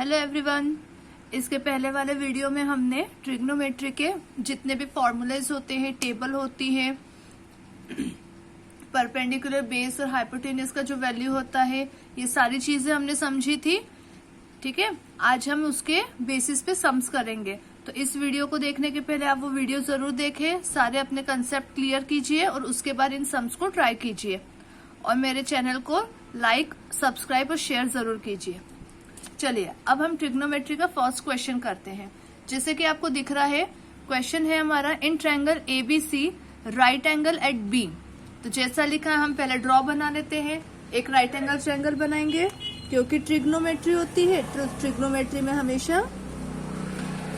Hello everyone. इसके पहले वाले वीडियो में हमने ट्रिग्नोमेट्री के जितने भी फॉर्मूलेज होते हैं, टेबल होती है, परपेंडिकुलर बेस और हाइपोटेन्यूज का जो वैल्यू होता है, ये सारी चीजें हमने समझी थी। ठीक है, आज हम उसके बेसिस पे सम्स करेंगे। तो इस वीडियो को देखने के पहले आप वो वीडियो जरूर देखें, सारे अपने कंसेप्ट क्लियर कीजिए और उसके बाद इन सम्स को ट्राई कीजिए और मेरे चैनल को लाइक, सब्सक्राइब और शेयर जरूर कीजिए। चलिए अब हम ट्रिग्नोमेट्री का फर्स्ट क्वेश्चन करते हैं। जैसे कि आपको दिख रहा है, क्वेश्चन है हमारा in triangle ABC right angle at B. तो जैसा लिखा है हम पहले ड्रॉ बना लेते हैं। एक राइट एंगल ट्रायंगल बनाएंगे क्योंकि ट्रिग्नोमेट्री होती है, तो ट्रिग्नोमेट्री में हमेशा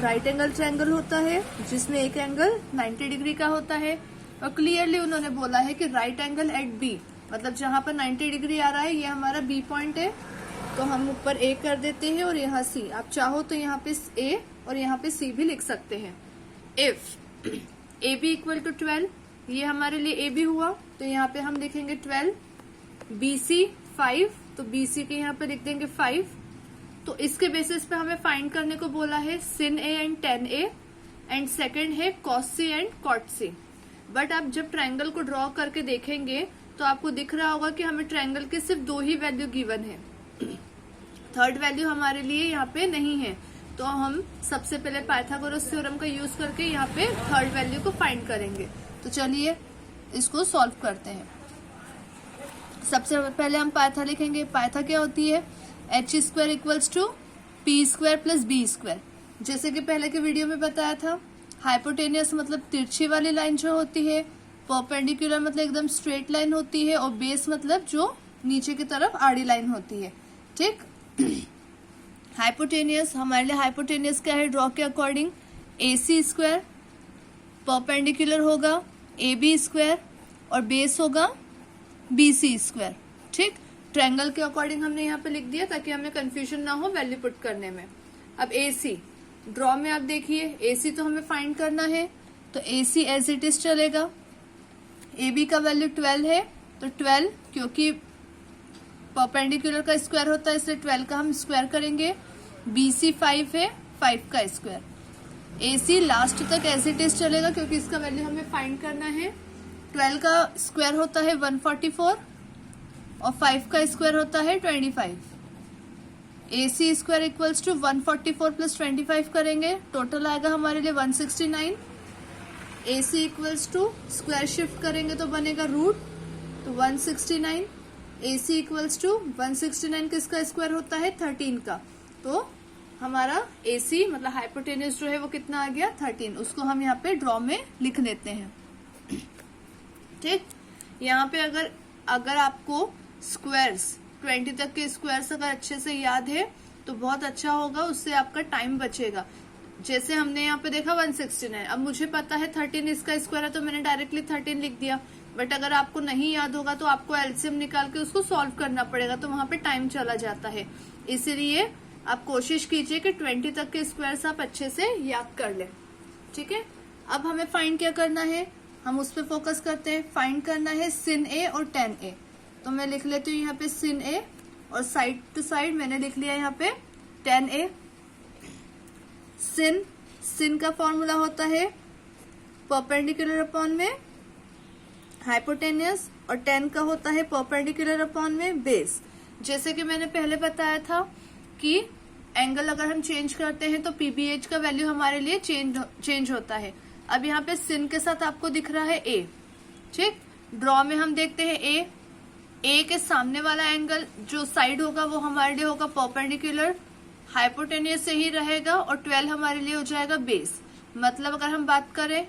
राइट एंगल ट्रायंगल होता है जिसमें एक एंगल 90 डिग्री का होता है। और क्लियरली उन्होंने बोला है कि राइट एंगल एट बी, मतलब जहां पर 90 डिग्री आ रहा है ये हमारा बी पॉइंट है, तो हम ऊपर ए कर देते हैं और यहाँ सी। आप चाहो तो यहाँ पे ए और यहाँ पे सी भी लिख सकते हैं। If A B equal to 12, ये हमारे लिए ए बी हुआ, तो यहाँ पे हम लिखेंगे 12, बी सी 5, तो बी सी के यहाँ पे लिख देंगे 5। तो इसके बेसिस पे हमें फाइंड करने को बोला है sin A and tan A, and second है cos C and cot C। But आप जब ट्रायंगल को ड्रॉ करके देखेंगे तो आपको दिख रहा होगा कि हमें ट्रायंगल के सिर्फ 2 ही वैल्यू गिवन है, थर्ड वैल्यू हमारे लिए यहाँ पे नहीं है। तो हम सबसे पहले पाइथागोरस थ्योरम का यूज करके यहाँ पे थर्ड वैल्यू को फाइंड करेंगे। तो चलिए इसको सॉल्व करते हैं। सबसे पहले हम पाइथा लिखेंगे। पाइथा क्या होती है? H square equals to p square plus b square. जैसे कि पहले के वीडियो में बताया था, हाइपोटेनियस मतलब तिरछी वाली लाइन जो होती है, परपेंडिकुलर मतलब एकदम स्ट्रेट लाइन होती है, और बेस मतलब जो नीचे की तरफ आड़ी लाइन होती है। ठीक, हाइपोटेनियस हमारे लिए हाइपोटेनियस क्या है? ड्रॉ के अकॉर्डिंग ए सी स्क्वायर, परपेंडिकुलर होगा ए बी स्क्वायर और बेस होगा बी सी स्क्वायर। ठीक, ट्रायंगल के अकॉर्डिंग हमने यहाँ पे लिख दिया ताकि हमें कंफ्यूजन ना हो वैल्यू पुट करने में। अब ए सी ड्रॉ में आप देखिए, ए सी तो हमें फाइंड करना है, तो A C as it is चलेगा। ए बी का वैल्यू 12 है, तो 12 क्योंकि परपेंडिकुलर का स्क्वायर होता है इसलिए 12 का हम स्क्वायर करेंगे। बी सी 5 है, 5 का स्क्वायर। ए सी लास्ट तक एज इट इज चलेगा क्योंकि इसका वैल्यू हमें फाइंड करना है। 12 का स्क्वायर होता है 144 और 5 का स्क्वायर होता है 25। ए सी स्क्वायर इक्वल्स टू 144 प्लस 25 करेंगे, टोटल आएगा हमारे लिए 169। ए सी इक्वल्स टू स्क्वायर शिफ्ट करेंगे तो बनेगा रूट, तो 169। ए सी इक्वल्स टू 169 किसका स्क्वायर होता है? 13 का। तो हमारा ए सी मतलब हाइपोटेन्यूज जो है वो कितना आ गया? 13। उसको हम यहाँ पे ड्रॉ में लिख लेते हैं। ठीक, यहाँ पे अगर आपको स्क्वायर्स 20 तक के स्क्वायर्स अगर अच्छे से याद है तो बहुत अच्छा होगा, उससे आपका टाइम बचेगा। जैसे हमने यहाँ पे देखा 169, अब मुझे पता है 13 इसका स्क्वायर है तो मैंने डायरेक्टली 13 लिख दिया। बट अगर आपको नहीं याद होगा तो आपको एलसीएम निकाल के उसको सॉल्व करना पड़ेगा, तो वहां पे टाइम चला जाता है। इसीलिए आप कोशिश कीजिए कि 20 तक के स्क्वायर्स आप अच्छे से याद कर लें। ठीक है, अब हमें फाइंड क्या करना है? हम उस पर फोकस करते हैं। फाइंड करना है sin A और tan A। तो मैं लिख लेती हूँ यहाँ पे sin A और साइड टू साइड मैंने लिख लिया यहाँ पे tan A। sin का फॉर्मूला होता है परपेंडिकुलर अपॉन में हाइपोटेनियस और tan का होता है परपेंडिकुलर अपॉन में बेस। जैसे कि मैंने पहले बताया था कि एंगल अगर हम चेंज करते हैं तो पीबीएच का वैल्यू हमारे लिए चेंज होता है। अब यहाँ पे sin के साथ आपको दिख रहा है a। ठीक, ड्रॉ में हम देखते हैं ए के सामने वाला एंगल जो साइड होगा वो हमारे लिए होगा परपेंडिकुलर, हाइपोटेनियस से ही रहेगा, और 12 हमारे लिए हो जाएगा बेस। मतलब अगर हम बात करें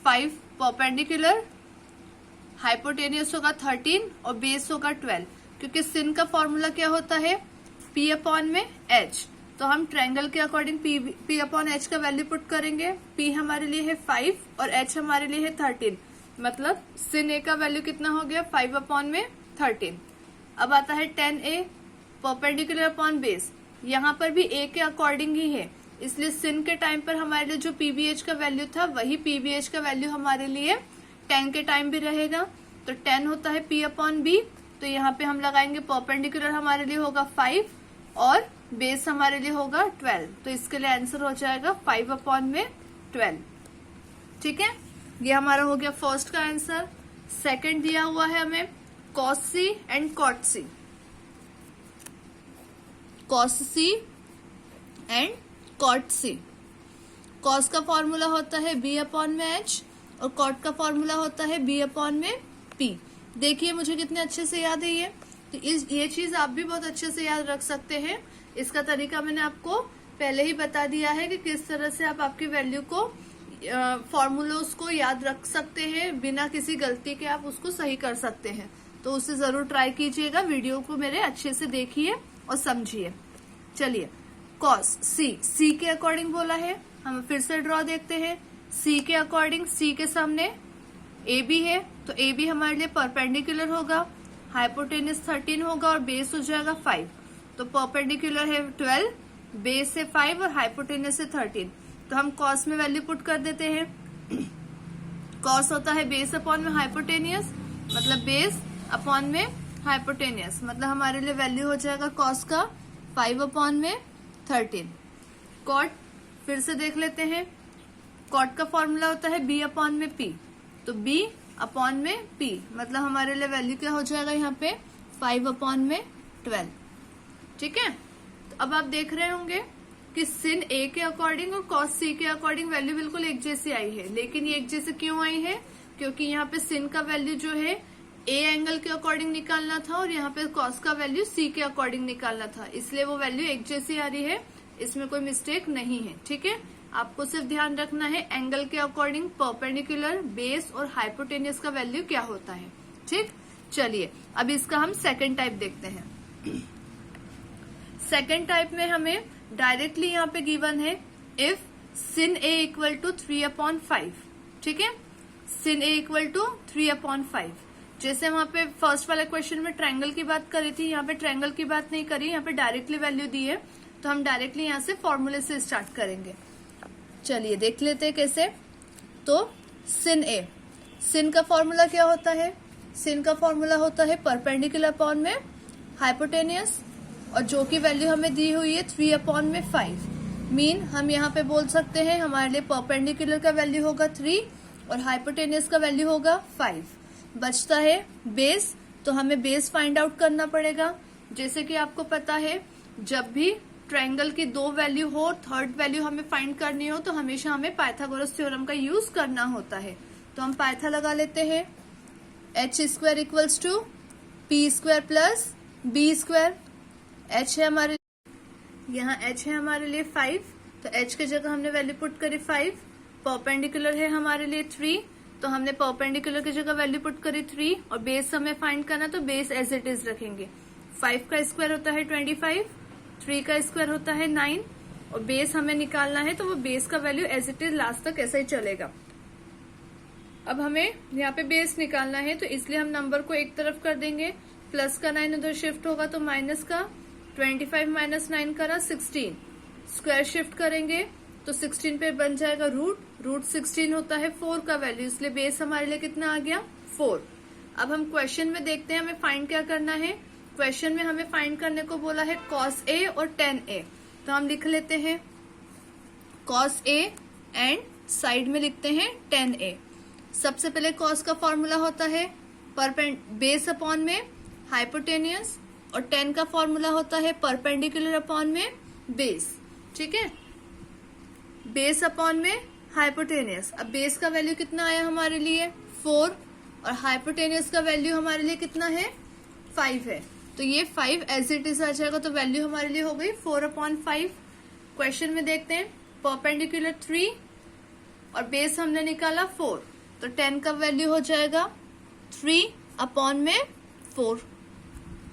5 परपेंडिकुलर, हाइपोटेनियस होगा 13 और बेस होगा 12, क्योंकि sin का फॉर्मूला क्या होता है? P अपॉन में H। तो हम ट्रायंगल के अकॉर्डिंग P अपॉन H का वैल्यू पुट करेंगे। P हमारे लिए है 5 और H हमारे लिए है 13, मतलब sin A का वैल्यू कितना हो गया? 5 अपॉन में 13। अब आता है tan A perpendicular upon base. यहाँ पर भी A के अकॉर्डिंग ही है, इसलिए sin के टाइम पर हमारे लिए जो PBH का वैल्यू था वही PBH का वैल्यू हमारे लिए tan के टाइम भी रहेगा। तो tan होता है P अपॉन B, तो यहाँ पे हम लगाएंगे परपेंडिकुलर हमारे लिए होगा 5 और बेस हमारे लिए होगा 12। तो इसके लिए आंसर हो जाएगा 5/12। ठीक है, ये हमारा हो गया फर्स्ट का आंसर। सेकंड दिया हुआ है हमें cos C and cot C। cos C and cot C। cos का फॉर्मूला होता है B/H और cot का फॉर्मूला होता है B/P। देखिए मुझे कितने अच्छे से याद है ये। तो ये चीज आप भी बहुत अच्छे से याद रख सकते हैं। इसका तरीका मैंने आपको पहले ही बता दिया है कि किस तरह से आप आपकी वैल्यू को फॉर्मूलोस को याद रख सकते हैं, बिना किसी गलती के आप उसको सही कर सकते हैं। तो उसे जरूर ट्राई कीजिएगा, वीडियो को मेरे अच्छे से देखिए और समझिए। चलिए cos C के अकॉर्डिंग बोला है, हम फिर से ड्रॉ देखते हैं। C के अकॉर्डिंग C के सामने AB है, तो AB हमारे लिए परपेंडिकुलर होगा, हाइपोटेन्यूज 13 होगा और बेस हो जाएगा 5। तो परपेंडिकुलर है 12, बेस है 5 और हाइपोटेन्यूज है 13। तो हम cos में वैल्यू पुट कर देते हैं। cos होता है बेस अपॉन में हाइपोटेनियस, मतलब बेस अपॉन में हाइपोटेनियस, मतलब हमारे लिए वैल्यू हो जाएगा cos का 5/13। cot फिर से देख लेते हैं। cot का फॉर्मूला होता है B/P। तो B/P मतलब हमारे लिए वैल्यू क्या हो जाएगा यहाँ पे 5/12। ठीक है, तो अब आप देख रहे होंगे कि sin A के अकॉर्डिंग और cos C के अकॉर्डिंग वैल्यू बिल्कुल एक जैसी आई है। लेकिन ये एक जैसे क्यों आई है? क्योंकि यहाँ पे sin का वैल्यू जो है A एंगल के अकॉर्डिंग निकालना था और यहाँ पे cos का वैल्यू C के अकॉर्डिंग निकालना था, इसलिए वो वैल्यू एक जैसी आ रही है। इसमें कोई मिस्टेक नहीं है। ठीक है, आपको सिर्फ ध्यान रखना है एंगल के अकॉर्डिंग परपेंडिकुलर, बेस और हाइपोटेनियस का वैल्यू क्या होता है। ठीक, चलिए अब इसका हम सेकेंड टाइप देखते हैं। सेकेंड टाइप में हमें डायरेक्टली यहाँ पे गिवन है if sin A equal to 3/5। ठीक है, sin A इक्वल टू 3/5। जैसे वहां पे फर्स्ट वाले क्वेश्चन में ट्रायंगल की बात करी थी, यहाँ पे ट्रायंगल की बात नहीं करी, यहाँ पे डायरेक्टली वैल्यू दी है। तो हम डायरेक्टली यहाँ से फॉर्मूले से स्टार्ट करेंगे। चलिए देख लेते हैं कैसे। तो sin A, sin का फॉर्मूला क्या होता है? sin का फॉर्मूला होता है परपेंडिकुलर अपॉन में हाइपोटेनियस, और जो की वैल्यू हमें दी हुई है 3/5। मीन हम यहाँ पे बोल सकते हैं हमारे लिए परपेंडिकुलर का वैल्यू होगा 3 और हाइपोटेनियस का वैल्यू होगा 5। बचता है बेस, तो हमें बेस फाइंड आउट करना पड़ेगा। जैसे कि आपको पता है जब भी ट्रायंगल की 2 वैल्यू हो, थर्ड वैल्यू हमें फाइंड करनी हो, तो हमेशा हमें पाइथागोरस थ्योरम का यूज करना होता है। तो हम पाइथा लगा लेते हैं। h² equals to p² plus b²। h है हमारे, यहाँ h है हमारे लिए 5, तो h की जगह हमने वैल्यू पुट करी 5। परपेंडिकुलर है हमारे लिए 3, तो हमने परपेंडिकुलर की जगह वैल्यू पुट करी 3, और बेस हमें फाइंड करना, तो बेस एज इट इज रखेंगे। 5 का स्क्वायर होता है 25, 3 का स्क्वायर होता है 9, और बेस हमें निकालना है, तो वो बेस का value as it is last तक ऐसा ही चलेगा। अब हमें यहाँ पे बेस निकालना है, तो इसलिए हम नंबर को एक तरफ कर देंगे, प्लस का 9 उधर शिफ्ट होगा, तो माइनस का 25 माइनस 9 करा 16, स्क्वायर शिफ्ट करेंगे तो 16 पे बन जाएगा रूट 16 होता है 4 का वैल्यू, इसलिए बेस हमारे लिए कितना आ गया 4। अब हम क्वेश्चन में देखते हैं हमें फाइंड क्या करना है। क्वेश्चन में हमें फाइंड करने को बोला है cos A और tan A, तो हम लिख लेते हैं cos A एंड साइड में लिखते हैं tan A। सबसे पहले cos का फॉर्मूला होता है बेस अपॉन में हाइपोटेनियस, और tan का फॉर्मूला होता है परपेंडिकुलर अपॉन में बेस। ठीक है, बेस अपॉन में हाइपोटेनियस। अब बेस का वैल्यू कितना आया हमारे लिए 4, और हाइपोटेनियस का वैल्यू हमारे लिए कितना है 5 है, तो ये 5 एज इट इज आ जाएगा, तो वैल्यू हमारे लिए हो गई 4/5। क्वेश्चन में देखते हैं परपेंडिकुलर 3 और बेस हमने निकाला 4, तो 10 का वैल्यू हो जाएगा 3/4।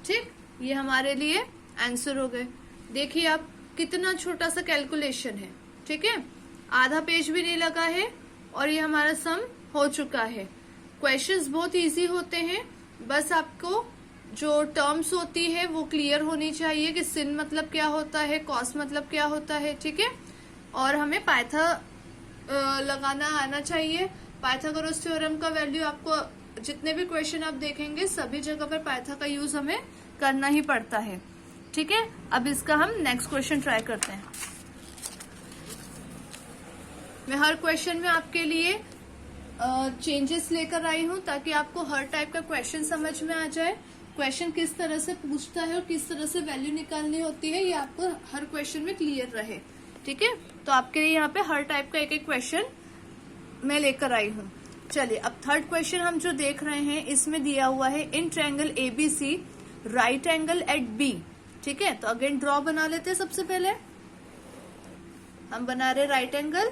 ठीक, ये हमारे लिए आंसर हो गए। देखिए आप कितना छोटा सा कैलकुलेशन है। ठीक है, आधा पेज भी नहीं लगा है और ये हमारा सम हो चुका है। क्वेश्चंस बहुत इजी होते हैं, बस आपको जो टर्म्स होती है वो क्लियर होनी चाहिए कि sin मतलब क्या होता है, cos मतलब क्या होता है। ठीक है, और हमें पाइथा लगाना आना चाहिए। पाइथागोरस थ्योरम का वैल्यू आपको जितने भी क्वेश्चन आप देखेंगे सभी जगह पर पाइथा का यूज हमें करना ही पड़ता है। ठीक है, अब इसका हम नेक्स्ट क्वेश्चन ट्राई करते हैं। मैं हर क्वेश्चन में आपके लिए चेंजेस लेकर आई हूं ताकि आपको हर टाइप का क्वेश्चन समझ में आ जाए। क्वेश्चन किस तरह से पूछता है और किस तरह से वैल्यू निकालनी होती है, ये आपको हर क्वेश्चन में क्लियर रहे। ठीक है, तो आपके लिए यहाँ पे हर टाइप का एक एक क्वेश्चन मैं लेकर आई हूँ। चलिए, अब थर्ड क्वेश्चन हम जो देख रहे हैं इसमें दिया हुआ है in triangle ABC right angle at B. ठीक है, तो अगेन ड्रॉ बना लेते हैं। सबसे पहले हम बना रहे राइट एंगल,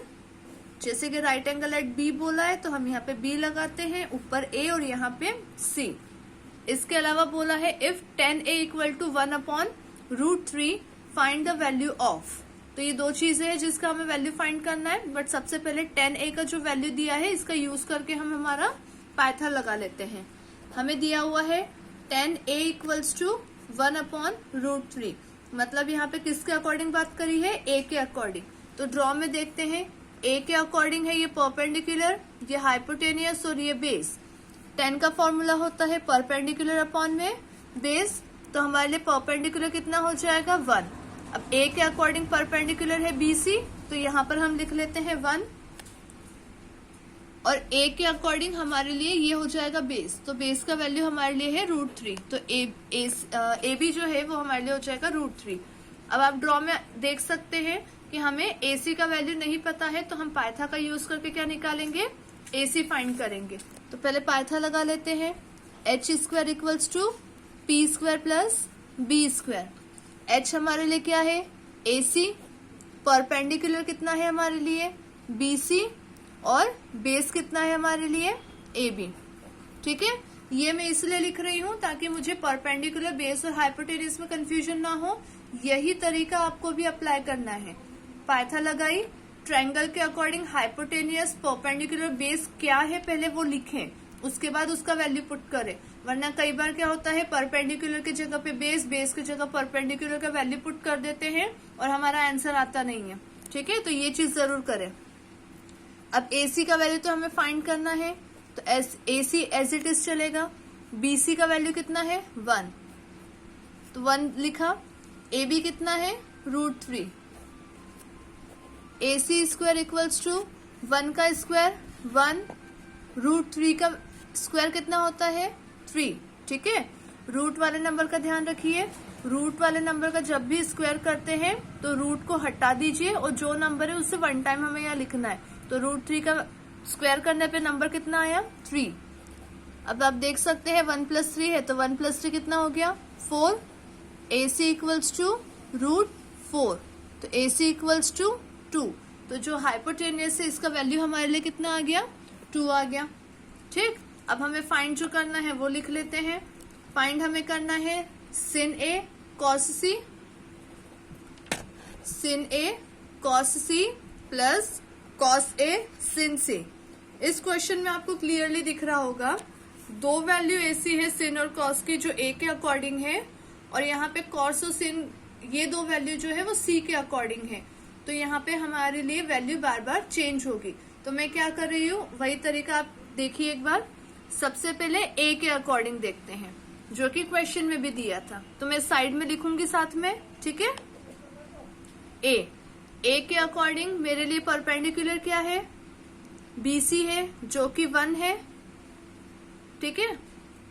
जैसे कि राइट एंगल एट बी बोला है तो हम यहाँ पे बी लगाते हैं, ऊपर ए और यहाँ पे सी। इसके अलावा बोला है if 10a equal to 1/√3 find the value of. तो ये दो चीजें हैं जिसका हमें वैल्यू फाइंड करना है, बट सबसे पहले 10a का जो वैल्यू दिया है इसका यूज करके हम हमारा पाइथन लगा लेते हैं। हमें दिया हुआ है 10a इक्वल्स टू 1/√3, मतलब यहाँ पे किसके अकॉर्डिंग बात करी है, a के अकॉर्डिंग। तो ड्रॉ में देखते हैं, a के अकॉर्डिंग है ये परपेंडिकुलर, ये हाइपोटेनियस और ये बेस। 10 का फॉर्मूला होता है परपेंडिकुलर अपॉन में बेस, तो हमारे लिए परपेंडिकुलर कितना हो जाएगा 1। अब a के अकॉर्डिंग परपेंडिकुलर है BC, तो यहाँ पर हम लिख लेते हैं 1, और a के अकॉर्डिंग हमारे लिए ये हो जाएगा बेस, तो बेस का वैल्यू हमारे लिए है √3, तो AB जो है वो हमारे लिए हो जाएगा √3। अब आप ड्रॉ में देख सकते हैं कि हमें AC का वैल्यू नहीं पता है, तो हम पाइथन का यूज करके क्या निकालेंगे, AC फाइंड करेंगे। तो पहले पाइथन लगा लेते हैं, h² equals to p² plus b²। h हमारे लिए क्या है, AC, परपेंडिकुलर कितना है हमारे लिए BC, और बेस कितना है हमारे लिए AB। ठीक है, ये मैं इसलिए लिख रही हूँ ताकि मुझे परपेंडिकुलर, बेस और हाइपोटेनियस में कंफ्यूजन ना हो। यही तरीका आपको भी अप्लाई करना है। पाइथन लगाई, ट्रायंगल के अकॉर्डिंग हाइपोटेनियस, परपेंडिकुलर, बेस क्या है पहले वो लिखें, उसके बाद उसका वैल्यू पुट करें। वरना कई बार क्या होता है, परपेंडिकुलर की जगह पे बेस, बेस की जगह परपेंडिकुलर का वैल्यू पुट कर देते हैं और हमारा आंसर आता नहीं है। ठीक है, तो ये चीज जरूर करें। अब AC का वैल्यू तो हमें फाइंड करना है, तो AC एज इट इज चलेगा। BC का वैल्यू कितना है 1, तो 1 लिखा। AB कितना है √3। AC² इक्वल्स टू 1 का स्क्वायर 1, √3 का स्क्वायर कितना होता है 3। ठीक है, रूट वाले नंबर का ध्यान रखिए, रूट वाले नंबर का जब भी स्क्वायर करते हैं तो रूट को हटा दीजिए और जो नंबर है उससे 1 टाइम हमें यहाँ लिखना है। तो √3 का स्क्वायर करने पे नंबर कितना आया 3। अब आप देख सकते हैं 1 + 3 है, तो 1 + 3 कितना हो गया 4। AC इक्वल्स टू √4, तो AC इक्वल्स टू 2। तो जो हाइपोटेनियस है इसका वैल्यू हमारे लिए कितना आ गया 2 आ गया। ठीक, अब हमें फाइंड जो करना है वो लिख लेते हैं। फाइंड हमें करना है sin A cos C, sin A cos C plus cos A sin C। इस क्वेश्चन में आपको क्लियरली दिख रहा होगा दो वैल्यू ऐसी है sin और cos की जो A के अकॉर्डिंग है, और यहाँ पे cos और sin ये दो वैल्यू जो है वो C के अकॉर्डिंग है। तो यहाँ पे हमारे लिए वैल्यू बार बार चेंज होगी। तो मैं क्या कर रही हूँ, वही तरीका आप देखिए एक बार। सबसे पहले A के अकॉर्डिंग देखते हैं जो कि क्वेश्चन में भी दिया था, तो मैं साइड में लिखूंगी साथ में। ठीक है, A के अकॉर्डिंग मेरे लिए परपेंडिकुलर क्या है BC है जो कि 1 है। ठीक है,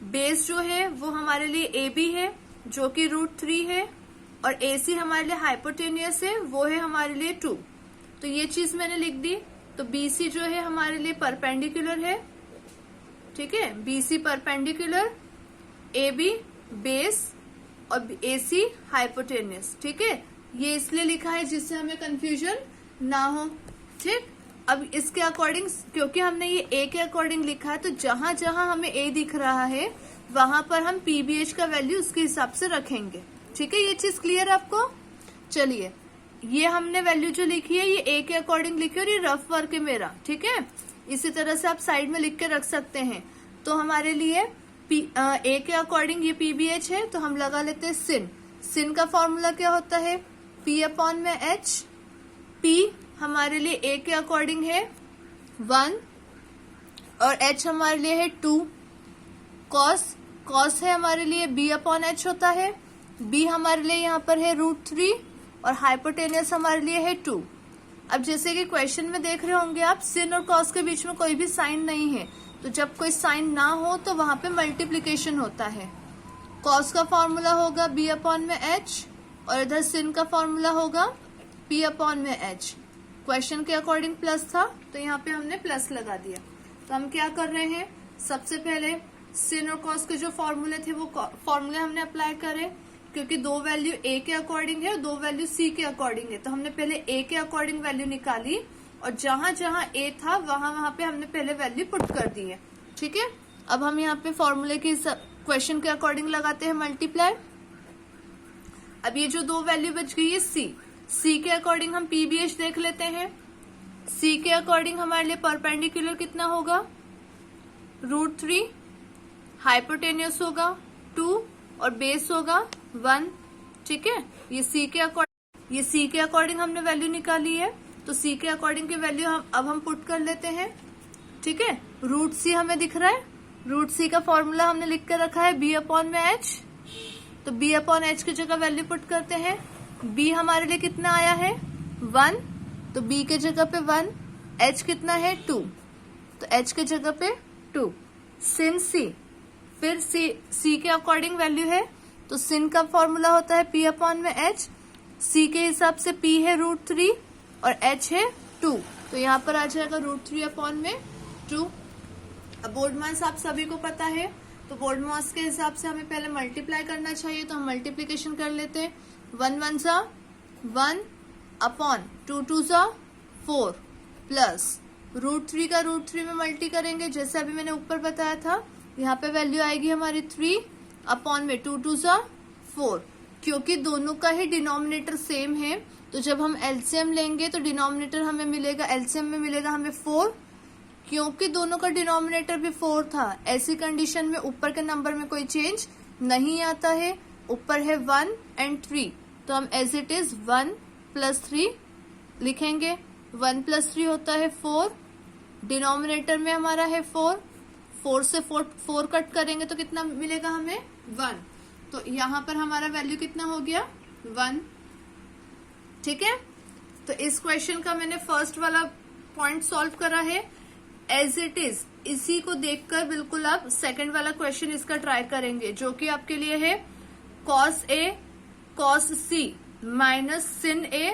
बेस जो है वो हमारे लिए AB है जो कि √3 है, और AC हमारे लिए हाइपोटेनियस है वो है हमारे लिए 2। तो ये चीज मैंने लिख दी। तो BC जो है हमारे लिए परपेंडिकुलर है। ठीक है, BC परपेंडिकुलर, AB बेस और AC हाइपोटेनियस। ठीक है, ये इसलिए लिखा है जिससे हमें कंफ्यूजन ना हो। ठीक, अब इसके अकॉर्डिंग क्योंकि हमने ये A के अकॉर्डिंग लिखा है, तो जहां जहां हमें A दिख रहा है वहां पर हम PBH का वैल्यू उसके हिसाब से रखेंगे। ठीक है, ये चीज क्लियर आपको। चलिए, ये हमने वैल्यू जो लिखी है ये A के अकॉर्डिंग लिखी है और ये रफ वर्क है मेरा। ठीक है, इसी तरह से आप साइड में लिख के रख सकते हैं। तो हमारे लिए A के अकॉर्डिंग ये PBH है, तो हम लगा लेते हैं sin। sin का फॉर्मूला क्या होता है P/H। P हमारे लिए A के अकॉर्डिंग है 1 और H हमारे लिए है 2। cos है हमारे लिए B/H होता है, बी हमारे लिए यहाँ पर है √3 और हाइपोटेनियस हमारे लिए है 2। अब जैसे कि क्वेश्चन में देख रहे होंगे आप, सिन और कॉस के बीच में कोई भी साइन नहीं है, तो जब कोई साइन ना हो तो वहां पे मल्टीप्लीकेशन होता है। कॉस का फॉर्मूला होगा b/h और इधर सिन का फॉर्मूला होगा p/h। क्वेश्चन के अकॉर्डिंग प्लस था तो यहाँ पे हमने प्लस लगा दिया। तो हम क्या कर रहे हैं, सबसे पहले सिन और कॉस के जो फॉर्मूले थे वो फॉर्मूले हमने अप्लाई करे, क्योंकि दो वैल्यू ए के अकॉर्डिंग है और दो वैल्यू सी के अकॉर्डिंग है। तो हमने पहले ए के अकॉर्डिंग वैल्यू निकाली और जहां जहां ए था वहां वहां पे हमने पहले वैल्यू पुट कर दी है। ठीक है, अब हम यहाँ पे फॉर्मूले की क्वेश्चन के अकॉर्डिंग लगाते हैं मल्टीप्लाई। अब ये जो दो वैल्यू बच गई है सी के अकॉर्डिंग हम पीबीएच देख लेते हैं। सी के अकॉर्डिंग हमारे लिए परपेंडिकुलर कितना होगा, √3, हाइपोटेनियस होगा 2 और बेस होगा 1। ठीक है, ये सी के अकॉर्डिंग हमने वैल्यू निकाली है, तो सी के अकॉर्डिंग की वैल्यू अब हम पुट कर लेते हैं। ठीक है, √c हमें दिख रहा है, √c का फॉर्मूला हमने लिख कर रखा है b/h, तो b/h की जगह वैल्यू पुट करते हैं। b हमारे लिए कितना आया है 1, तो b के जगह पे 1, h कितना है 2, तो h के जगह पे 2। सिन c, फिर c के अकॉर्डिंग वैल्यू है, तो सिन का फॉर्मूला होता है p/h, c के हिसाब से p है √3 और h है 2, तो यहाँ पर आ जाएगा √3/2। अब बोर्ड मास आप सभी को पता है, तो बोर्ड मास के हिसाब से हमें पहले मल्टीप्लाई करना चाहिए, तो हम मल्टीप्लीकेशन कर लेते हैं। 1 1 सा 1 अपॉन 2 2 सा 4 प्लस √3 का √3 में मल्टी करेंगे, जैसे अभी मैंने ऊपर बताया था। यहाँ पे वैल्यू आएगी हमारी 3 अपॉन में 2 2 सा 4। क्योंकि दोनों का ही डिनोमिनेटर सेम है, तो जब हम एलसीएम लेंगे तो डिनोमिनेटर हमें मिलेगा, एलसीएम में मिलेगा हमें 4। क्योंकि दोनों का डिनोमिनेटर भी 4 था, ऐसी कंडीशन में ऊपर के नंबर में कोई चेंज नहीं आता है। ऊपर है 1 और 3, तो हम एज इट इज 1 + 3 लिखेंगे। 1 + 3 होता है 4, डिनोमिनेटर में हमारा है 4 से 4 कट करेंगे तो कितना मिलेगा हमें 1, तो यहाँ पर हमारा वैल्यू कितना हो गया 1। ठीक है, तो इस क्वेश्चन का मैंने फर्स्ट वाला पॉइंट सॉल्व करा है एज इट इज। इसी को देखकर बिल्कुल आप सेकंड वाला क्वेश्चन इसका ट्राई करेंगे, जो कि आपके लिए है cos A cos C minus sin A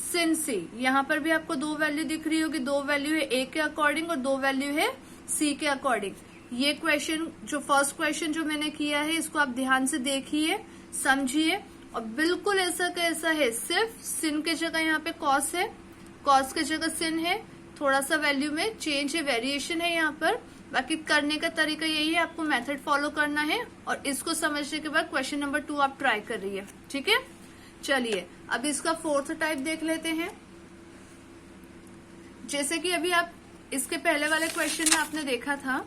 sin C। यहाँ पर भी आपको दो वैल्यू दिख रही होगी, दो वैल्यू है A के अकॉर्डिंग और दो वैल्यू है C के अकॉर्डिंग। ये क्वेश्चन जो फर्स्ट क्वेश्चन जो मैंने किया है, इसको आप ध्यान से देखिए, समझिए, और बिल्कुल ऐसा का ऐसा है। सिर्फ sin के जगह यहाँ पे cos है, cos के जगह sin है, थोड़ा सा वैल्यू में चेंज है, वेरिएशन है यहाँ पर। बाकी करने का तरीका यही है, आपको मेथड फॉलो करना है और इसको समझने के बाद क्वेश्चन नंबर 2 आप ट्राई कर रही है। ठीक है, चलिए अब इसका फोर्थ टाइप देख लेते हैं। जैसे कि अभी आप इसके पहले वाले क्वेश्चन में आपने देखा था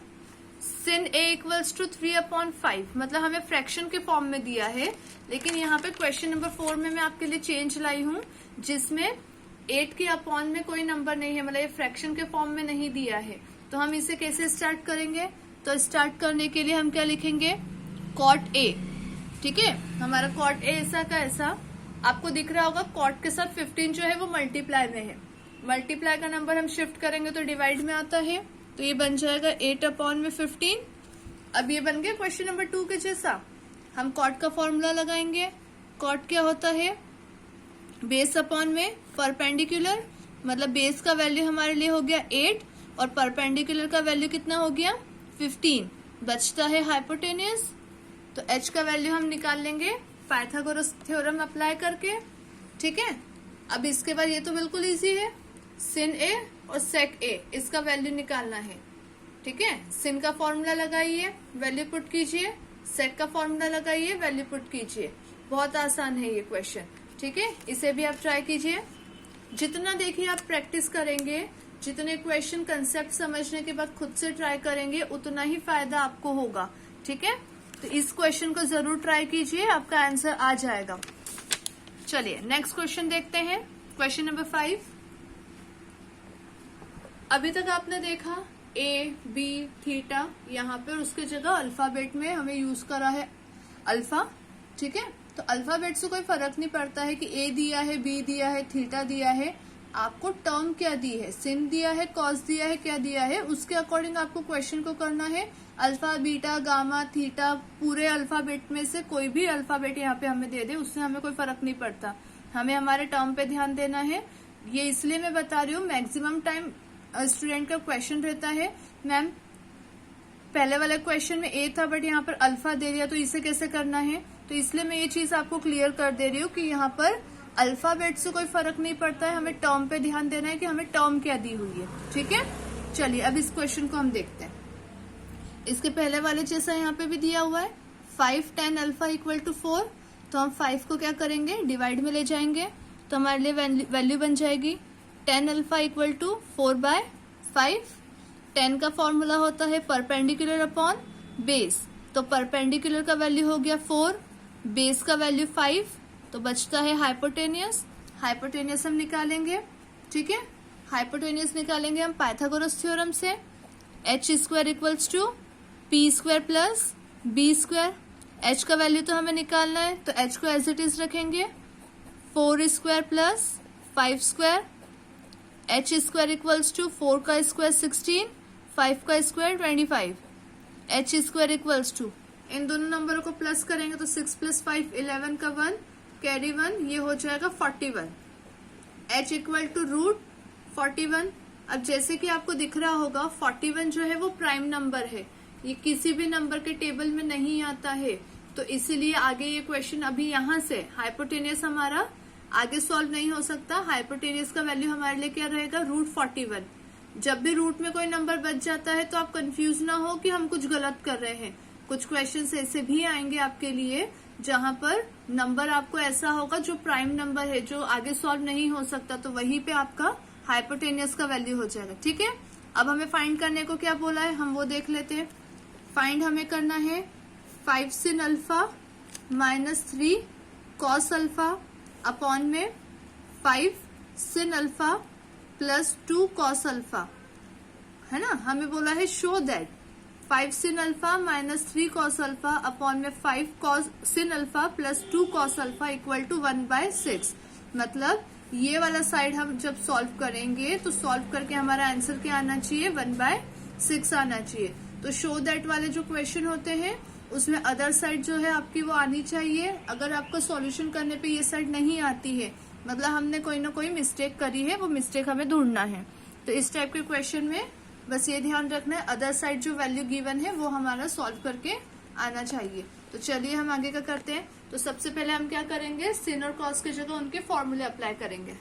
sin A = 3/5, मतलब हमें फ्रैक्शन के फॉर्म में दिया है, लेकिन यहाँ पे क्वेश्चन नंबर 4 में मैं आपके लिए चेंज लाई हूँ, जिसमें 8 के अपॉन में कोई नंबर नहीं है, मतलब ये फ्रैक्शन के फॉर्म में नहीं दिया है। तो हम इसे कैसे स्टार्ट करेंगे, तो स्टार्ट करने के लिए हम क्या लिखेंगे cot A। ठीक है, हमारा cot A ऐसा का ऐसा आपको दिख रहा होगा, cot के साथ 15 जो है वो मल्टीप्लाई में है। मल्टीप्लाई का नंबर हम शिफ्ट करेंगे तो डिवाइड में आता है, तो ये बन जाएगा 8/15। अब ये बन गया क्वेश्चन नंबर 2 के जैसा। हम cot का फॉर्मूला लगाएंगे। cot क्या होता है, बेस अपॉन में परपेंडिकुलर, मतलब बेस का वैल्यू हमारे लिए हो गया 8 और परपेंडिकुलर का वैल्यू कितना हो गया 15। बचता है हाइपोटेनियस, तो h का वैल्यू हम निकाल लेंगे पाइथागोरस थ्योरम अप्लाई करके। ठीक है, अब इसके बाद ये तो बिल्कुल इजी है, sin A और sec A, इसका वैल्यू निकालना है। ठीक है, sin का फॉर्मूला लगाइए, वैल्यू पुट कीजिए, sec का फॉर्मूला लगाइए, वैल्यू पुट कीजिए। बहुत आसान है ये क्वेश्चन। ठीक है, इसे भी आप ट्राई कीजिए। जितना देखिए आप प्रैक्टिस करेंगे, जितने क्वेश्चन कंसेप्ट समझने के बाद खुद से ट्राई करेंगे, उतना ही फायदा आपको होगा। ठीक है, तो इस क्वेश्चन को जरूर ट्राई कीजिए, आपका आंसर आ जाएगा। चलिए नेक्स्ट क्वेश्चन देखते हैं, क्वेश्चन नंबर 5। अभी तक आपने देखा A, B, थीटा, यहाँ पे उसके जगह अल्फाबेट में हमें यूज करा है अल्फा। ठीक है, तो अल्फाबेट से कोई फर्क नहीं पड़ता है कि ए दिया है, बी दिया है, थीटा दिया है, आपको टर्म क्या दी है, सिन दिया है, कॉस दिया है, क्या दिया है, उसके अकॉर्डिंग आपको क्वेश्चन को करना है। अल्फा, बीटा, गामा, थीटा, पूरे अल्फाबेट में से कोई भी अल्फाबेट यहाँ पे हमें दे दे, उससे हमें कोई फर्क नहीं पड़ता, हमें हमारे टर्म पे ध्यान देना है। ये इसलिए मैं बता रही हूँ, मैक्सिमम टाइम स्टूडेंट का क्वेश्चन रहता है मैम पहले वाले क्वेश्चन में ए था बट यहाँ पर अल्फा दे दिया, तो इसे कैसे करना है। तो इसलिए मैं ये चीज आपको क्लियर कर दे रही हूँ कि यहाँ पर अल्फाबेट से कोई फर्क नहीं पड़ता है, हमें टर्म पे ध्यान देना है कि हमें टर्म क्या दी हुई है। ठीक है, चलिए अब इस क्वेश्चन को हम देखते हैं। इसके पहले वाले जैसा यहाँ पे भी दिया हुआ है 5 tan अल्फा इक्वल टू 4। तो हम 5 को क्या करेंगे, डिवाइड में ले जाएंगे, तो हमारे लिए वैल्यू बन जाएगी tan अल्फा इक्वल टू 4/5। 10 का फॉर्मूला होता है परपेंडिकुलर अपॉन बेस, तो परपेंडिकुलर का वैल्यू हो गया 4, बेस का वैल्यू 5, तो बचता है हाइपोटेनियस। हाइपोटेनियस हम निकालेंगे, ठीक है, हाइपोटेनियस निकालेंगे हम पाइथागोरस थ्योरम से। h square equals to p square plus b square. h का वैल्यू तो हमें निकालना है, तो h को एज इट इज रखेंगे 4 square plus 5 square. h square equals to 4 का स्क्वायर 16, 5 का square 25। h square equals to, इन दोनों नंबरों को प्लस करेंगे तो 6 + 5 11 का 1 कैरी 1, ये हो जाएगा 41। h equal to √41। अब जैसे कि आपको दिख रहा होगा 41 जो है वो प्राइम नंबर है, ये किसी भी नंबर के टेबल में नहीं आता है, तो इसीलिए आगे ये क्वेश्चन अभी यहाँ से हाइपोटेनियस हमारा आगे सॉल्व नहीं हो सकता। हाइपोटेनियस का वैल्यू हमारे लिए क्या रहेगा, √41। जब भी रूट में कोई नंबर बच जाता है तो आप कंफ्यूज ना हो कि हम कुछ गलत कर रहे हैं। कुछ क्वेश्चंस ऐसे भी आएंगे आपके लिए जहां पर नंबर आपको ऐसा होगा जो प्राइम नंबर है, जो आगे सॉल्व नहीं हो सकता, तो वहीं पे आपका हाइपोटेनियस का वैल्यू हो जाएगा। ठीक है, अब हमें फाइंड करने को क्या बोला है, हम वो देख लेते हैं। फाइंड हमें करना है 5 sin alpha minus 3 cos alpha upon में 5 sin alpha plus 2 cos alpha, है ना। हमें बोला है show that 5 sin alpha minus 3 cos alpha upon में 5 sin alpha plus 2 cos alpha equal to 1/6। मतलब ये वाला साइड हम जब सॉल्व करेंगे तो सॉल्व करके हमारा आंसर क्या आना चाहिए, 1/6 आना चाहिए। तो शो दैट वाले जो क्वेश्चन होते हैं उसमें अदर साइड जो है आपकी वो आनी चाहिए। अगर आपको सॉल्यूशन करने पे ये साइड नहीं आती है, मतलब हमने कोई ना कोई मिस्टेक करी है, वो मिस्टेक हमें ढूंढना है। तो इस टाइप के क्वेश्चन में बस ये ध्यान रखना है, अदर साइड जो वैल्यू गिवन है वो हमारा सॉल्व करके आना चाहिए। तो चलिए हम आगे का करते हैं। तो सबसे पहले हम क्या करेंगे, सिन और कॉस की जगह उनके फॉर्मूले अप्लाई करेंगे।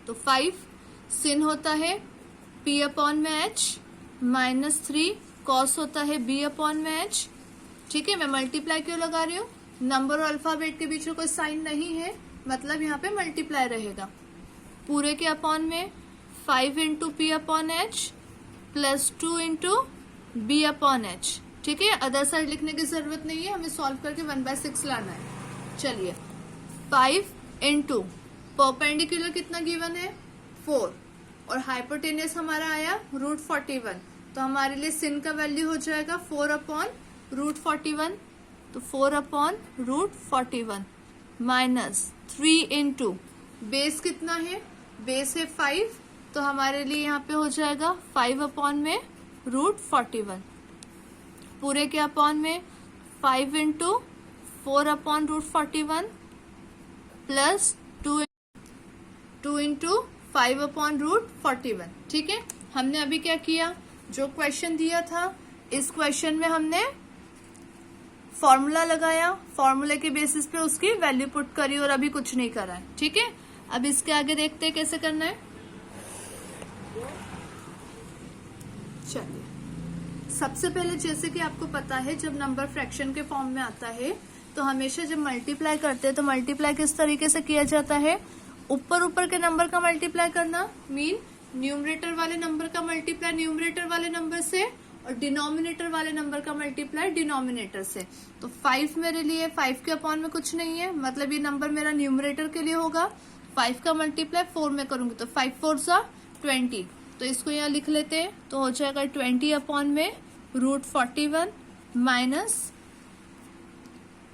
तो 5 सिन होता है p अपॉन में h माइनस 3 कॉस होता है b अपॉन में h। ठीक है, मैं मल्टीप्लाई क्यों लगा रही हूँ, नंबर और अल्फाबेट के बीच में कोई साइन नहीं है, मतलब यहाँ पे मल्टीप्लाई रहेगा। पूरे के अपॉन में 5 into p upon h plus 2 into b upon h. ठीक है, अदर साइड लिखने की जरूरत नहीं है, हमें सॉल्व करके 1/6 लाना है। चलिए 5 इंटू परपेंडिकुलर कितना गिवन है 4 और हाइपोटेनियस हमारा आया √41, तो हमारे लिए सिन का वैल्यू हो जाएगा 4 अपॉन √41। तो 4 अपॉन √41 माइनस 3 इंटू बेस कितना है, बेस है 5, तो हमारे लिए यहाँ पे हो जाएगा 5 अपॉन में √41। पूरे के अपॉन में 5 into 4 upon √41 plus 2 into 5 upon √41। ठीक है, हमने अभी क्या किया, जो क्वेश्चन दिया था इस क्वेश्चन में हमने फॉर्मूला लगाया, फॉर्मूले के बेसिस पे उसकी वैल्यू पुट करी और अभी कुछ नहीं करा है। ठीक है, अब इसके आगे देखते हैं कैसे करना है। चलिए सबसे पहले जैसे कि आपको पता है जब नंबर फ्रैक्शन के फॉर्म में आता है तो हमेशा जब मल्टीप्लाई करते हैं तो मल्टीप्लाई किस तरीके से किया जाता है, ऊपर के नंबर का मल्टीप्लाई करना, मीन न्यूमरेटर वाले नंबर का मल्टीप्लाई न्यूमरेटर वाले नंबर से और डिनोमिनेटर वाले नंबर का मल्टीप्लाई डिनोमिनेटर से। तो 5 मेरे लिए 5 के अपॉन में कुछ नहीं है, मतलब ये नंबर मेरा न्यूमरेटर के लिए होगा। 5 का मल्टीप्लाई 4 में करूंगी तो 5 4 सा 20, तो इसको यहाँ लिख लेते हैं, तो हो जाएगा 20 अपॉन में √41 माइनस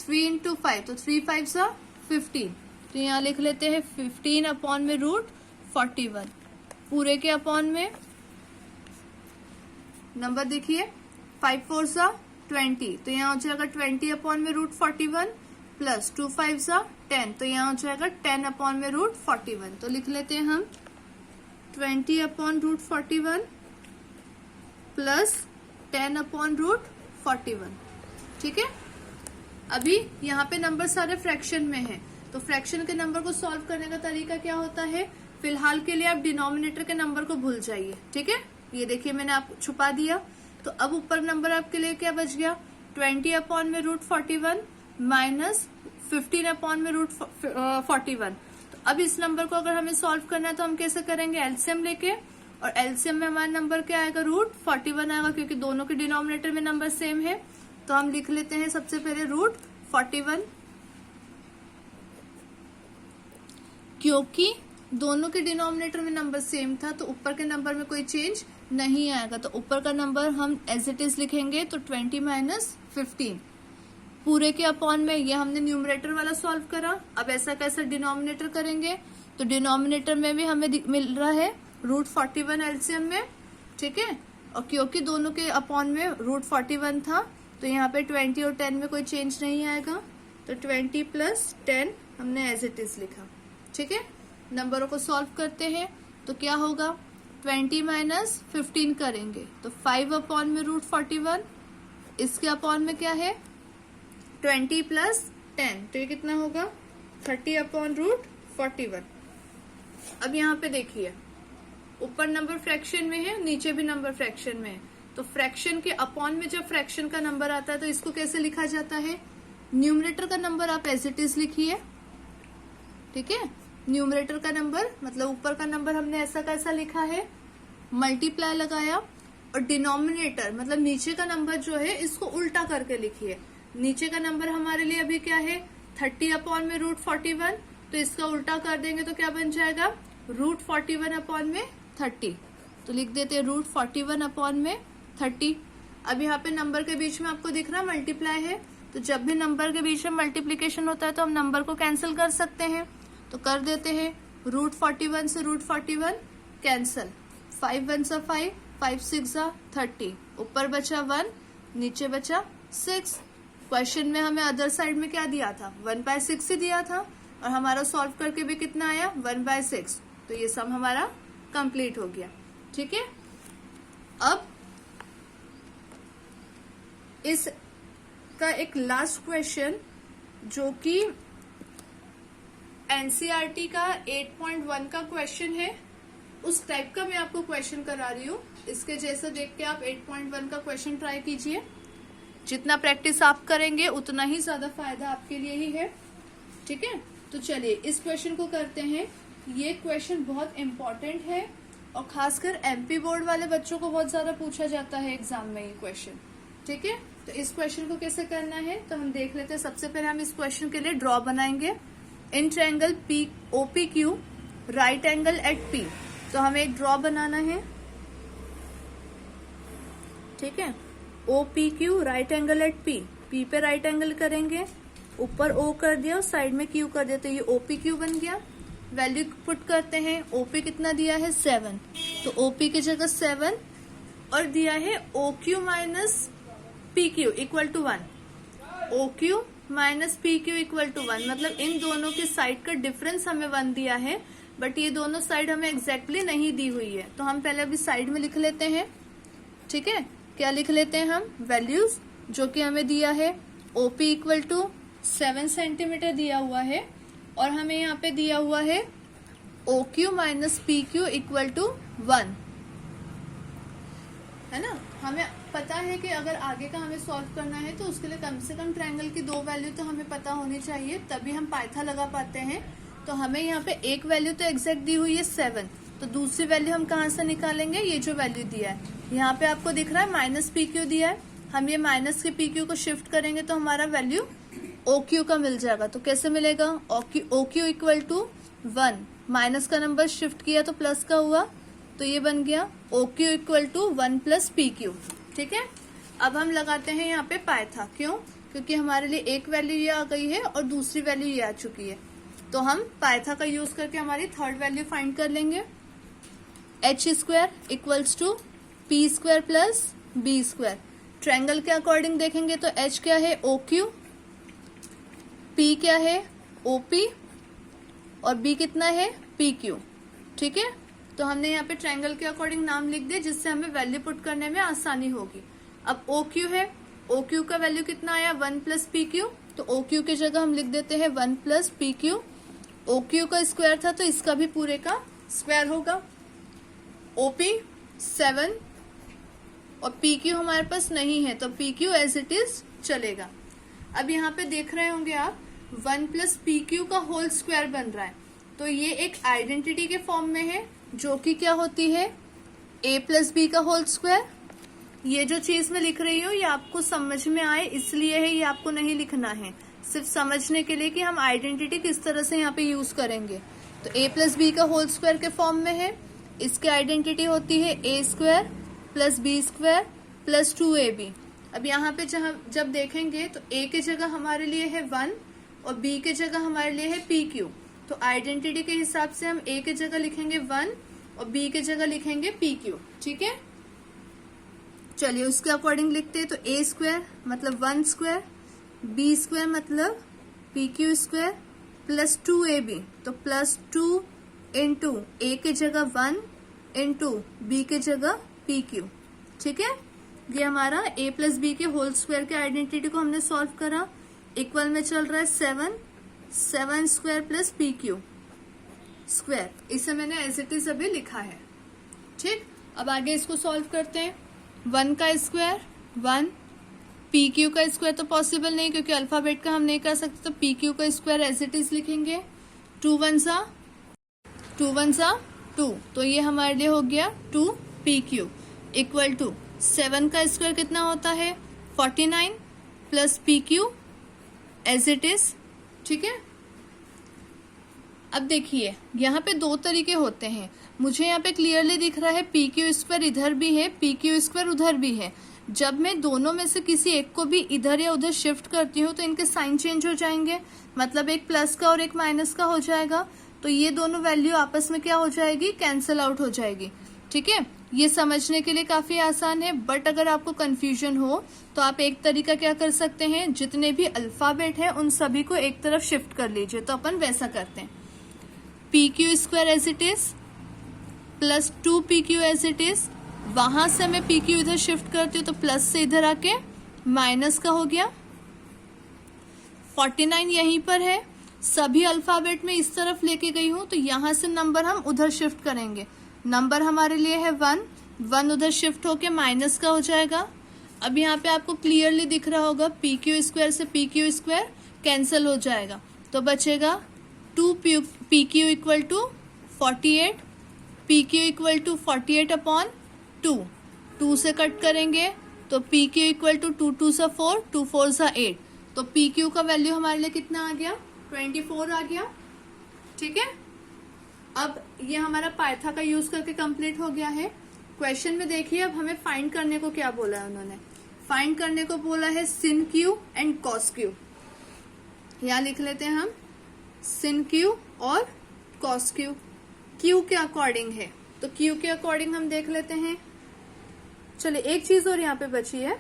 3 इंटू 5, तो 3 5 सा 15, तो यहाँ लिख लेते हैं 15 अपॉन में रूट 41, पूरे के अपॉन में नंबर देखिए 5 4 सा 20, तो यहाँ हो जाएगा 20 अपॉन में रूट 41 प्लस 2 5 सा 10, तो यहाँ हो जाएगा 10 अपॉन में रूट 41, तो लिख लेते हैं हम 20 upon root 41 plus 10 upon root 41। ठीक है, अभी यहाँ पे नंबर सारे फ्रैक्शन में हैं, तो फ्रैक्शन के नंबर को सॉल्व करने का तरीका क्या होता है, फिलहाल के लिए आप डिनोमिनेटर के नंबर को भूल जाइए। ठीक है, ये देखिए मैंने आपको छुपा दिया, तो अब ऊपर नंबर आपके लिए क्या बच गया, 20 अपॉन में रूट 41 माइनस 15 अपॉन में रूट 41। तो अब इस नंबर को अगर हमें सॉल्व करना है तो हम कैसे करेंगे, एलसीएम लेके, और एलसीएम में हमारा नंबर क्या आएगा, रूट 41 आएगा, क्योंकि दोनों के डिनोमिनेटर में नंबर सेम है। तो हम लिख लेते हैं सबसे पहले रूट 41, क्योंकि दोनों के डिनोमिनेटर में नंबर सेम था तो ऊपर के नंबर में कोई चेंज नहीं आएगा, तो ऊपर का नंबर हम एज इट इज लिखेंगे, तो 20 माइनस 15, पूरे के अपॉन में, ये हमने न्यूमरेटर वाला सॉल्व करा। अब ऐसा कैसा डिनोमिनेटर करेंगे, तो डिनोमिनेटर में भी हमें मिल रहा है रूट 41 एलसीएम में। ठीक है, और क्योंकि दोनों के अपॉन में रूट 41 था तो यहाँ पे 20 और 10 में कोई चेंज नहीं आएगा, तो 20 प्लस 10 हमने एज इट इज लिखा। ठीक है, नंबरों को सॉल्व करते हैं तो क्या होगा, 20 माइनस 15 करेंगे तो 5 अपॉन में रूट 41, इसके अपॉन में क्या है 20 प्लस 10, तो ये कितना होगा 30 अपॉन रूट 41। अब यहाँ पे देखिए ऊपर नंबर फ्रैक्शन में है, नीचे भी नंबर फ्रैक्शन में है, तो फ्रैक्शन के अपॉन में जब फ्रैक्शन का नंबर आता है तो इसको कैसे लिखा जाता है, न्यूमरेटर का नंबर आप एज इट इज लिखिए। ठीक है, न्यूमरेटर का नंबर मतलब ऊपर का नंबर हमने ऐसा कैसा लिखा है, मल्टीप्लाई लगाया, और डिनोमिनेटर मतलब नीचे का नंबर जो है इसको उल्टा करके लिखिए। नीचे का नंबर हमारे लिए अभी क्या है 30 अपॉन में रूट 41, तो इसका उल्टा कर देंगे तो क्या बन जाएगा रूट 41 अपॉन में 30, तो लिख देते हैं रूट 41 अपॉन में 30। अब यहाँ पे नंबर के बीच में आपको दिख रहा है मल्टीप्लाई है, तो जब भी नंबर के बीच में मल्टीप्लीकेशन होता है तो हम नंबर को कैंसिल कर सकते हैं, तो कर देते हैं रूट 41 से रूट 41 कैंसिल, 5 1 सा 5, 5 6 सा 30, ऊपर बचा 1, नीचे बचा 6। क्वेश्चन में हमें अदर साइड में क्या दिया था 1/6 ही दिया था, और हमारा सॉल्व करके भी कितना आया 1/6, तो ये सम हमारा कंप्लीट हो गया। ठीक है, अब इस का एक लास्ट क्वेश्चन जो कि एनसीईआरटी का 8.1 का क्वेश्चन है, उस टाइप का मैं आपको क्वेश्चन करा रही हूँ। इसके जैसा देख के आप 8.1 का क्वेश्चन ट्राई कीजिए। जितना प्रैक्टिस आप करेंगे उतना ही ज्यादा फायदा आपके लिए ही है। ठीक है, तो चलिए इस क्वेश्चन को करते हैं। ये क्वेश्चन बहुत इम्पोर्टेंट है और खासकर एमपी बोर्ड वाले बच्चों को बहुत ज्यादा पूछा जाता है एग्जाम में ये क्वेश्चन। ठीक है, तो इस क्वेश्चन को कैसे करना है तो हम देख लेते हैं। सबसे पहले हम इस क्वेश्चन के लिए ड्रॉ बनाएंगे। In triangle P OPQ right angle at P, तो हमें एक ड्रॉ बनाना है। ठीक है, OPQ right angle at P, P पे राइट एंगल करेंगे, ऊपर O कर दिया और साइड में Q कर दिया, तो ये OPQ बन गया। वैल्यू पुट करते हैं, OP कितना दिया है 7, तो OP की जगह 7 और दिया है OQ minus PQ equal to 1। OQ minus PQ equal to 1 मतलब इन दोनों की साइड का डिफरेंस हमें 1 दिया है, बट ये दोनों साइड हमें एग्जैक्टली नहीं दी हुई है, तो हम पहले अभी साइड में लिख लेते हैं। ठीक है, क्या लिख लेते हैं हम वैल्यूज जो कि हमें दिया है। OP इक्वल टू 7 सेंटीमीटर दिया हुआ है और हमें यहाँ पे दिया हुआ है OQ minus PQ equal to 1, है ना। हमें पता है कि अगर आगे का हमें सॉल्व करना है तो उसके लिए कम से कम ट्रायंगल की 2 वैल्यू तो हमें पता होनी चाहिए, तभी हम पाइथा लगा पाते हैं। तो हमें यहाँ पे एक वैल्यू तो एग्जैक्ट दी हुई है 7, तो दूसरी वैल्यू हम कहाँ से निकालेंगे, ये जो वैल्यू दिया है यहाँ पे आपको दिख रहा है माइनस PQ दिया है, हम ये माइनस के PQ को शिफ्ट करेंगे तो हमारा वैल्यू OQ का मिल जाएगा। तो कैसे मिलेगा, OQ इक्वल टू 1, माइनस का नंबर शिफ्ट किया तो प्लस का हुआ, तो ये बन गया OQ equal to 1 plus PQ। ठीक है, अब हम लगाते हैं यहाँ पे पाइथा। क्यों, क्योंकि हमारे लिए एक वैल्यू ये आ गई है और दूसरी वैल्यू ये आ चुकी है। तो हम पाइथा का यूज करके हमारी थर्ड वैल्यू फाइंड कर लेंगे। H square equals to p square plus b square. Triangle के अकॉर्डिंग देखेंगे तो एच क्या है ओ क्यू, पी क्या है ओ पी और बी कितना है पी क्यू। ठीक है, तो हमने यहाँ पे ट्रायंगल के अकॉर्डिंग नाम लिख दिया जिससे हमें वैल्यू पुट करने में आसानी होगी। अब ओ क्यू है, ओ क्यू का वैल्यू कितना आया 1 प्लस पी क्यू, तो ओ क्यू की जगह हम लिख देते हैं 1 plus P Q. O Q का स्क्वायर था तो इसका भी पूरे का स्क्वायर होगा। ओपी 7 और पी क्यू हमारे पास नहीं है तो P Q as it is चलेगा। अब यहाँ पे देख रहे होंगे आप 1 प्लस पी क्यू का होल स्क्वायर बन रहा है, तो ये एक आइडेंटिटी के फॉर्म में है जो कि क्या होती है a प्लस बी का होल स्क्वायर। ये जो चीज मैं लिख रही हूँ ये आपको समझ में आए इसलिए है, ये आपको नहीं लिखना है, सिर्फ समझने के लिए कि हम आइडेंटिटी किस तरह से यहाँ पे यूज करेंगे। तो a प्लस बी का होल स्क्वायर के फॉर्म में है, इसकी आइडेंटिटी होती है a square plus b square plus 2ab। अब यहाँ पे जब देखेंगे तो a की जगह हमारे लिए है 1 और b की जगह हमारे लिए है पी क्यू। तो आइडेंटिटी के हिसाब से हम a की जगह लिखेंगे 1 और b की जगह लिखेंगे पी क्यू। ठीक है, चलिए उसके अकॉर्डिंग लिखते हैं। तो a स्क्वायर मतलब 1 स्क्वायर, b स्क्वायर मतलब P Q square plus 2ab, तो प्लस 2 इंटू a की जगह 1 इंटू b की जगह पी क्यू। ठीक है, ये हमारा a प्लस बी के होल स्क्वायर के आइडेंटिटी को हमने सॉल्व करा। इक्वल में चल रहा है 7 square plus P Q square, इसे मैंने एज इट इज अभी लिखा है। ठीक, अब आगे इसको सॉल्व करते हैं। 1 का स्क्वायर 1, पी क्यू का स्क्वायर तो पॉसिबल नहीं क्योंकि अल्फाबेट का हम नहीं कर सकते, तो पी क्यू का स्क्वायर एज इट इज लिखेंगे। 2 1 सा 2, तो ये हमारे लिए हो गया 2 पी क्यू इक्वल टू 7 का स्क्वायर कितना होता है 49 plus P Q as it is. ठीक है, अब देखिए यहाँ पे दो तरीके होते हैं, मुझे यहाँ पे क्लियरली दिख रहा है पी क्यू स्क्वायर इधर भी है, पी क्यू स्क्वायर उधर भी है। जब मैं दोनों में से किसी एक को भी इधर या उधर शिफ्ट करती हूँ तो इनके साइन चेंज हो जाएंगे, मतलब एक प्लस का और एक माइनस का हो जाएगा, तो ये दोनों वैल्यू आपस में क्या हो जाएगी कैंसिल आउट हो जाएगी। ठीक है, ये समझने के लिए काफी आसान है, बट अगर आपको कंफ्यूजन हो तो आप एक तरीका क्या कर सकते हैं, जितने भी अल्फाबेट है उन सभी को एक तरफ शिफ्ट कर लीजिए। तो अपन वैसा करते हैं, P Q square as it is plus 2 P Q as it is, वहां से मैं पी क्यू इधर शिफ्ट करती हूँ तो प्लस से इधर आके माइनस का हो गया। 49 यहीं पर है, सभी अल्फाबेट में इस तरफ लेके गई हूँ तो यहां से नंबर हम उधर शिफ्ट करेंगे। नंबर हमारे लिए है 1 उधर शिफ्ट होके माइनस का हो जाएगा। अब यहाँ पे आपको क्लियरली दिख रहा होगा पी क्यू स्क्वायर से पी क्यू स्क्वायर कैंसिल हो जाएगा, तो बचेगा 2 P q equal to 48, p q equal to 48 upon 2, 2 से कट करेंगे तो पी क्यू इक्वल टू 2 2 सा 4, 2 4 सा 8, तो पी क्यू का वैल्यू हमारे लिए कितना आ गया 24 आ गया। ठीक है, अब ये हमारा पाइथा का यूज करके कंप्लीट हो गया है। क्वेश्चन में देखिए अब हमें फाइंड करने को क्या बोला है, उन्होंने फाइंड करने को बोला है सिन क्यू एंड कॉस क्यू। यहाँ लिख लेते हैं हम सिन क्यू और कॉस क्यू, क्यू के अकॉर्डिंग है तो क्यू के अकॉर्डिंग हम देख लेते हैं। चलिए एक चीज और यहाँ पे बची है,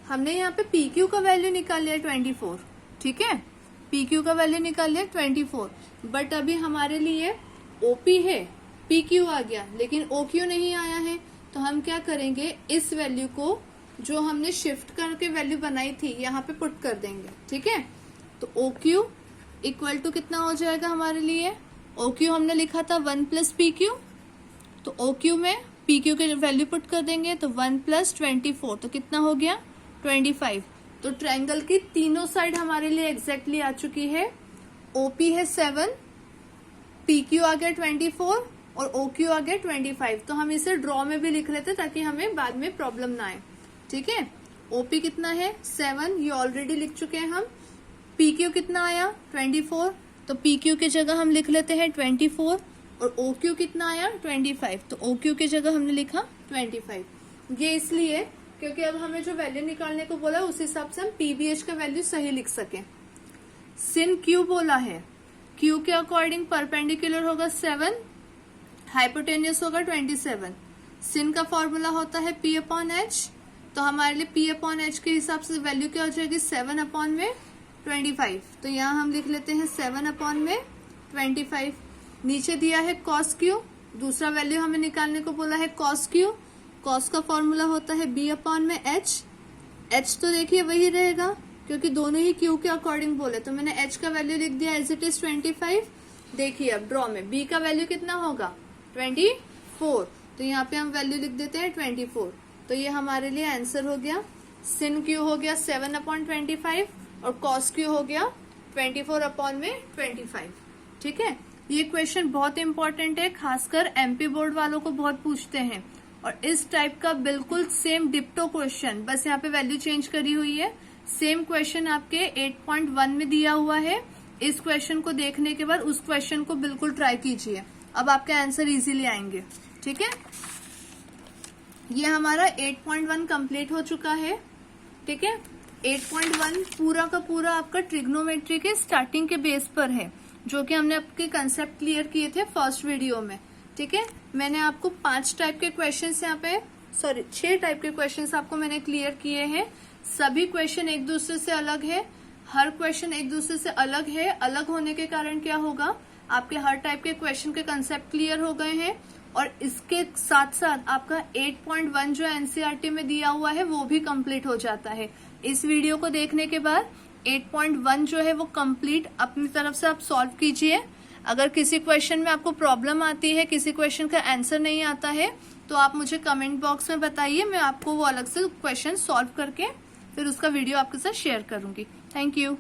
हमने यहाँ पे पी क्यू का वैल्यू निकाल लिया 24। ठीक है, पी क्यू का वैल्यू निकाल लिया 24, बट अभी हमारे लिए ओपी है, पी क्यू आ गया लेकिन ओ क्यू नहीं आया है, तो हम क्या करेंगे इस वैल्यू को जो हमने शिफ्ट करके वैल्यू बनाई थी यहाँ पे पुट कर देंगे। ठीक है, तो ओ क्यू इक्वल टू कितना हो जाएगा हमारे लिए, ओ क्यू हमने लिखा था 1 प्लस पी क्यू, तो ओ क्यू में पी क्यू के वैल्यू पुट कर देंगे तो 1 प्लस 24, तो कितना हो गया 25। तो ट्रायंगल की तीनों साइड हमारे लिए एग्जैक्टली आ चुकी है। ओपी है 7, पी क्यू आ गया 24 और ओ क्यू आ गया 25। तो हम इसे ड्रॉ में भी लिख लेते ताकि हमें बाद में प्रॉब्लम ना आए। ठीक है, ओपी कितना है 7, ये ऑलरेडी लिख चुके हैं हम। पी क्यू कितना आया 24, तो पी क्यू की जगह हम लिख लेते हैं 24 और ओ क्यू कितना आया 25, तो ओ क्यू की जगह हमने लिखा 25। ये इसलिए कि क्योंकि अब हमें जो वैल्यू निकालने को बोला उस हिसाब से हम पीबीएच का वैल्यू सही लिख सकें। सिन क्यू बोला है, क्यू के अकॉर्डिंग परपेंडिकुलर होगा 7, हाइपोटेन्यूस होगा 27। सिन का फॉर्मूला होता है पी अपॉन एच, तो हमारे लिए पी अपॉन एच के हिसाब से वैल्यू क्या हो जाएगी 7 अपॉन में 25। तो यहाँ हम लिख लेते हैं 7 अपॉन में 25। नीचे दिया है कॉस क्यू, दूसरा वैल्यू हमें निकालने को बोला है कॉस क्यू। कॉस का फॉर्मूला होता है बी अपॉन में एच। एच तो देखिए वही रहेगा क्योंकि दोनों ही क्यू के अकॉर्डिंग बोले, तो मैंने एच का वैल्यू लिख दिया एज इट इज 25। देखिए अब ड्रॉ में बी का वैल्यू कितना होगा 24, तो यहाँ पे हम वैल्यू लिख देते हैं 24। तो ये हमारे लिए आंसर हो गया। सिन क्यू हो गया 7 अपॉन 25 और कॉस क्यू हो गया 24 अपॉन में 25। ठीक है, ये क्वेश्चन बहुत इंपॉर्टेंट है, खासकर एमपी बोर्ड वालों को बहुत पूछते हैं। और इस टाइप का बिल्कुल सेम डिप्टो क्वेश्चन, बस यहाँ पे वैल्यू चेंज करी हुई है, सेम क्वेश्चन आपके 8.1 में दिया हुआ है। इस क्वेश्चन को देखने के बाद उस क्वेश्चन को बिल्कुल ट्राई कीजिए, अब आपके आंसर इजीली आएंगे। ठीक है, ये हमारा 8.1 कंप्लीट हो चुका है। ठीक है, 8.1 पूरा का पूरा आपका ट्रिग्नोमेट्री के स्टार्टिंग के बेस पर है, जो कि हमने आपके कंसेप्ट क्लियर किए थे फर्स्ट वीडियो में। ठीक है, मैंने आपको 5 टाइप के क्वेश्चंस यहाँ पे 6 टाइप के क्वेश्चंस आपको मैंने क्लियर किए हैं। सभी क्वेश्चन एक दूसरे से अलग है, हर क्वेश्चन एक दूसरे से अलग है। अलग होने के कारण क्या होगा, आपके हर टाइप के क्वेश्चन के कंसेप्ट क्लियर हो गए हैं और इसके साथ साथ आपका 8.1 जो एनसीईआरटी में दिया हुआ है वो भी कंप्लीट हो जाता है। इस वीडियो को देखने के बाद 8.1 जो है वो कंप्लीट अपनी तरफ से आप सॉल्व कीजिए। अगर किसी क्वेश्चन में आपको प्रॉब्लम आती है, किसी क्वेश्चन का आंसर नहीं आता है, तो आप मुझे कमेंट बॉक्स में बताइए, मैं आपको वो अलग से क्वेश्चन सॉल्व करके फिर उसका वीडियो आपके साथ शेयर करूंगी। Thank you.